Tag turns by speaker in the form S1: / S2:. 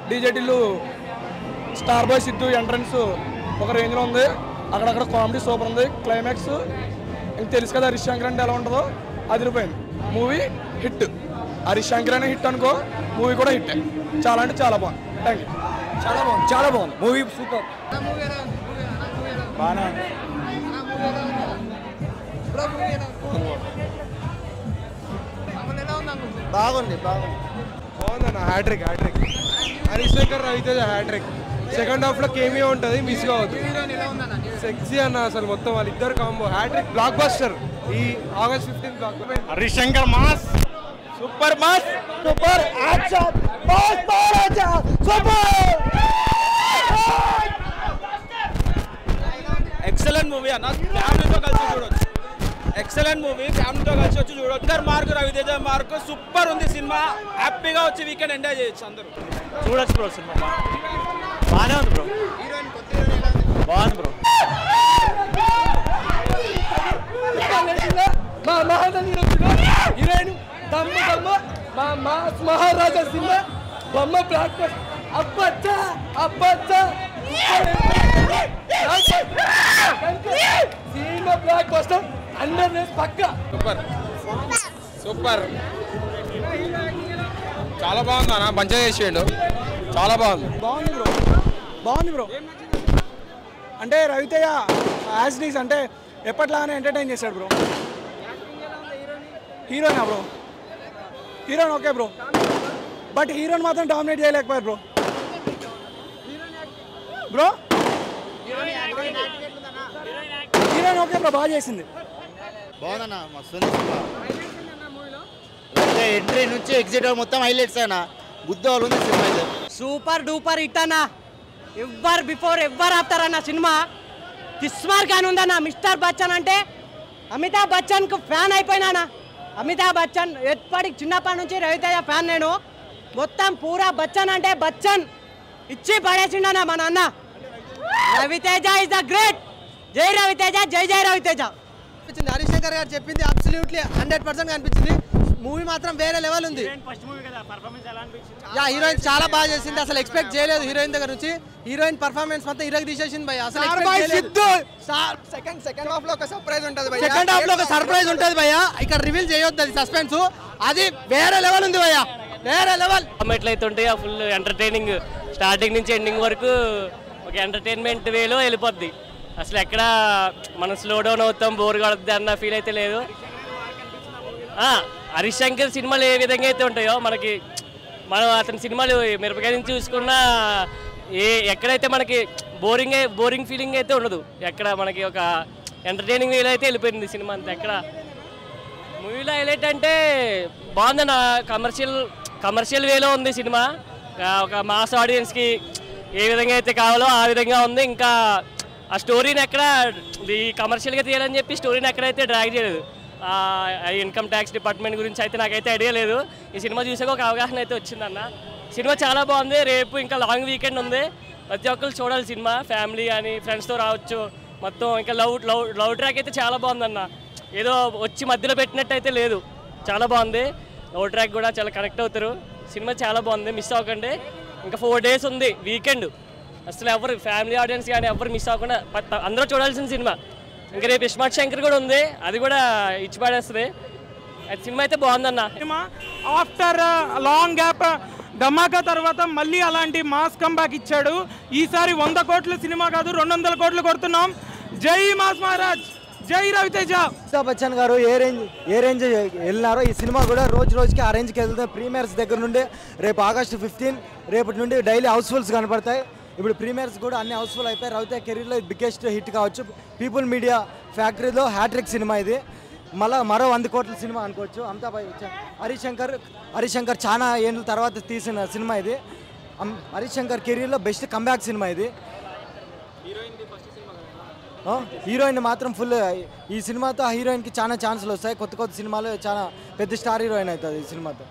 S1: డీజేటీలు star boy Siddhu entrance ఒక రేంజ్లో ఉంది. అక్కడక్కడ కామెడీ సూపర్ ఉంది. క్లైమాక్స్ ఇంక తెలుసు కదా హరీష్ శంకర్ అంటే ఎలా ఉంటుందో, అదిరిపోయింది. Movie hit. హరీష్ శంకర్ అనే హిట్ అనుకో, మూవీ కూడా హిట్. చాలా అంటే చాలా బాగుంది. Thank you.
S2: చాలా బాగుంది మూవీ, సూపర్.
S3: బాగుంది
S4: బాగుందన్న. Hat trick Harish Shankar Raviteja hat trick. Second half లో కేమియో ఉంటుంది, మిస్ కావద్దు. సెక్సీ అన్న అసలు మొత్తం వాళ్ళిద్దరు combo hat trick. Block buster August 15 block.
S5: Harish Shankar mass, super mass,
S3: super action super.
S5: Excellent movie అన్న. ఫ్యామిలీతో కలిసి చూడొచ్చు. ఎక్సలెంట్ మూవీ, ఫ్యామిలీతో కలిసి వచ్చి చూడొచ్చు. Shankar mark, Raviteja mark super ఉంది సినిమా. హ్యాపీగా వచ్చి వీకెండ్ ఎంజాయ్ చేయొచ్చు అందరూ. చూడొచ్చు బ్రో సినిమా. బాగానే ఉంది బ్రో. బాగుంది బ్రో.
S1: హీరోయిన్ మహారాజా సినిమా బొమ్మ బ్లాక్ అబ్బచ్చా సినిమా బ్లాక్ బస్టర్ 100 పక్కా.
S4: సూపర్ చాలా బాగుంది అన్న. మంచిగా చేసేయండు, చాలా బాగుంది.
S2: బాగుంది బ్రో. అంటే రవితేజ యాజ్ డీస్ అంటే ఎప్పట్లాగానే ఎంటర్టైన్ చేశాడు బ్రో. హీరోయినా bro? Heroine okay bro, but heroine మాత్రం డామినేట్ చేయలేకపోయారు బ్రో. హీరోయిన్ ఓకే బ్రో, బాగా చేసింది.
S3: బాగుందన్న, మస్తు ఎంట్రీ నుంచి ఎగ్జిట్ మొత్తం హైలైట్స్ అన్న. గుద్దోలు ఉంది సినిమా అయితే.
S6: సూపర్ డూపర్ హిట్ అన్న. ఎవ్వరు బిఫోర్ ఎవ్వరు ఆపుతారన్న సినిమా. కిస్మార్ ఖాన్ ఉందన్న. మిస్టర్ బచ్చన్ అంటే అమితాబ్ బచ్చన్కు ఫ్యాన్ అయిపోయినా. అమితాబ్ బచ్చన్ ఎప్పటికి చిన్నప్పటి నుంచి రవితేజ ఫ్యాన్ నేను. మొత్తం పూరా బచ్చన్ అంటే బచ్చన్ ఇచ్చి పడేసిండన్న మా నాన్న. Raviteja is the great. జై రవితేజ, జై జై రవితేజ.
S7: హరీష్ శంకర్ గారు చెప్పింది అబ్సల్యూట్లీ 100% కనిపించింది. మూవీ మాత్రం వేరే లెవెల్ ఉంది. హీరోయిన్ చాలా బాగా చేసింది. అసలు ఎక్స్పెక్ట్ చేయలేదు హీరోయిన్ దగ్గర నుంచి. హీరోయిన్ పర్ఫార్మెన్స్ మొత్తం హీరోకి తీసేసింది భయ్య. అసలు
S2: సెకండ్ హాఫ్ లో ఒక సర్ప్రైజ్ ఉంటుంది.
S7: సెకండ్ హాఫ్ లో ఒక సర్ప్రైజ్ ఉంటుంది భయ్య. ఇక్కడ రివీల్ చేయొద్దు, అది సస్పెన్స్. అది వేరే లెవెల్ ఉంది భయ్య, వేరే లెవెల్.
S6: ఎట్లయితే ఉంటాయి ఫుల్ ఎంటర్టైనింగ్. స్టార్టింగ్ నుంచి ఎండింగ్ వరకు ఒక ఎంటర్టైన్మెంట్ వేలో వెళ్ళిపోద్ది. అసలు ఎక్కడ మనం స్లో డౌన్ అవుతాం, బోర్ కొడుద్ది అన్న ఫీల్ అయితే లేదు. హరీష్ శంకర్ సినిమాలు ఏ విధంగా అయితే ఉంటాయో మనకి, మనం అతని సినిమాలు మిరపకాయ నుంచి చూసుకున్నా ఎక్కడైతే మనకి బోరింగ్ ఫీలింగ్ అయితే ఉండదు. ఎక్కడ మనకి ఒక ఎంటర్టైనింగ్ వేలో అయితే వెళ్ళిపోయింది సినిమా అంతా. ఎక్కడ మూవీలో హైలైట్ అంటే బాగుందన్న. కమర్షియల్ వేలో ఉంది సినిమా. ఒక మాస్ ఆడియన్స్కి ఏ విధంగా అయితే కావాలో ఆ విధంగా ఉంది. ఇంకా ఆ స్టోరీని ఎక్కడ ఈ కమర్షియల్గా తీయాలని చెప్పి స్టోరీని ఎక్కడైతే డ్రాగ్ చేయలేదు. ఇన్కమ్ ట్యాక్స్ డిపార్ట్మెంట్ గురించి అయితే నాకైతే ఐడియా లేదు. ఈ సినిమా చూసాక ఒక అవగాహన అయితే వచ్చిందన్న. సినిమా చాలా బాగుంది. రేపు ఇంకా లాంగ్ వీకెండ్ ఉంది. ప్రతి ఒక్కరు చూడాలి సినిమా. ఫ్యామిలీ కానీ ఫ్రెండ్స్తో రావచ్చు. మొత్తం ఇంకా లవ్ ట్రాక్ అయితే చాలా బాగుందన్న. ఏదో వచ్చి మధ్యలో పెట్టినట్టు అయితే లేదు, చాలా బాగుంది. లవ్ ట్రాక్ కూడా చాలా కనెక్ట్ అవుతారు. సినిమా చాలా బాగుంది, మిస్ అవ్వకండి. ఇంకా 4 days ఉంది వీకెండ్. అసలు ఎవరు ఫ్యామిలీ ఆడియన్స్ కానీ ఎవరు మిస్ అవ్వకుండా అందరూ చూడాల్సిన సినిమా. ఇంకా రేపు ఇస్మార్ట్ శంకర్ కూడా ఉంది, అది కూడా ఇచ్చి పడేస్తుంది. సినిమా అయితే బాగుందన్న.
S8: సినిమా ఆఫ్టర్ లాంగ్ గ్యాప్ ధమాకా తర్వాత మళ్ళీ అలాంటి మాస్ కంబ్యాక్ ఇచ్చాడు. ఈసారి 100 కోట్ల సినిమా కాదు, 200 కోట్లు కొడుతున్నాం. జై మాస్ మహారాజ్, జై రవితేజ.
S2: అమితాబ్ బచ్చన్ గారు ఏ రేంజ్ వెళ్ళినారో ఈ సినిమా కూడా రోజుకి ఆ రేంజ్కి వెళ్తుంది. ప్రీమియర్స్ దగ్గర నుండి రేపు ఆగస్టు 15 రేపటి నుండి డైలీ హౌస్ఫుల్స్ కనపడతాయి. ఇప్పుడు ప్రీమియర్స్ కూడా అన్ని హౌస్ఫుల్ అయిపోయి. రవితేజ కెరీర్లో బిగ్గెస్ట్ హిట్ కావచ్చు. పీపుల్ మీడియా ఫ్యాక్టరీలో హ్యాట్రిక్ సినిమా ఇది. మరో 100 కోట్ల సినిమా అనుకోవచ్చు. అమితాబ్ హరీష్ శంకర్ చాలా ఏళ్ళ తర్వాత తీసిన సినిమా ఇది. హరీష్ శంకర్ కెరీర్లో బెస్ట్ కంబ్యాక్ సినిమా ఇది. హీరోయిన్ మాత్రం ఫుల్. ఈ సినిమాతో ఆ హీరోయిన్కి చాలా ఛాన్సులు వస్తాయి. కొత్త సినిమాలు చాలా పెద్ద స్టార్ హీరోయిన్ అవుతుంది ఈ సినిమాతో.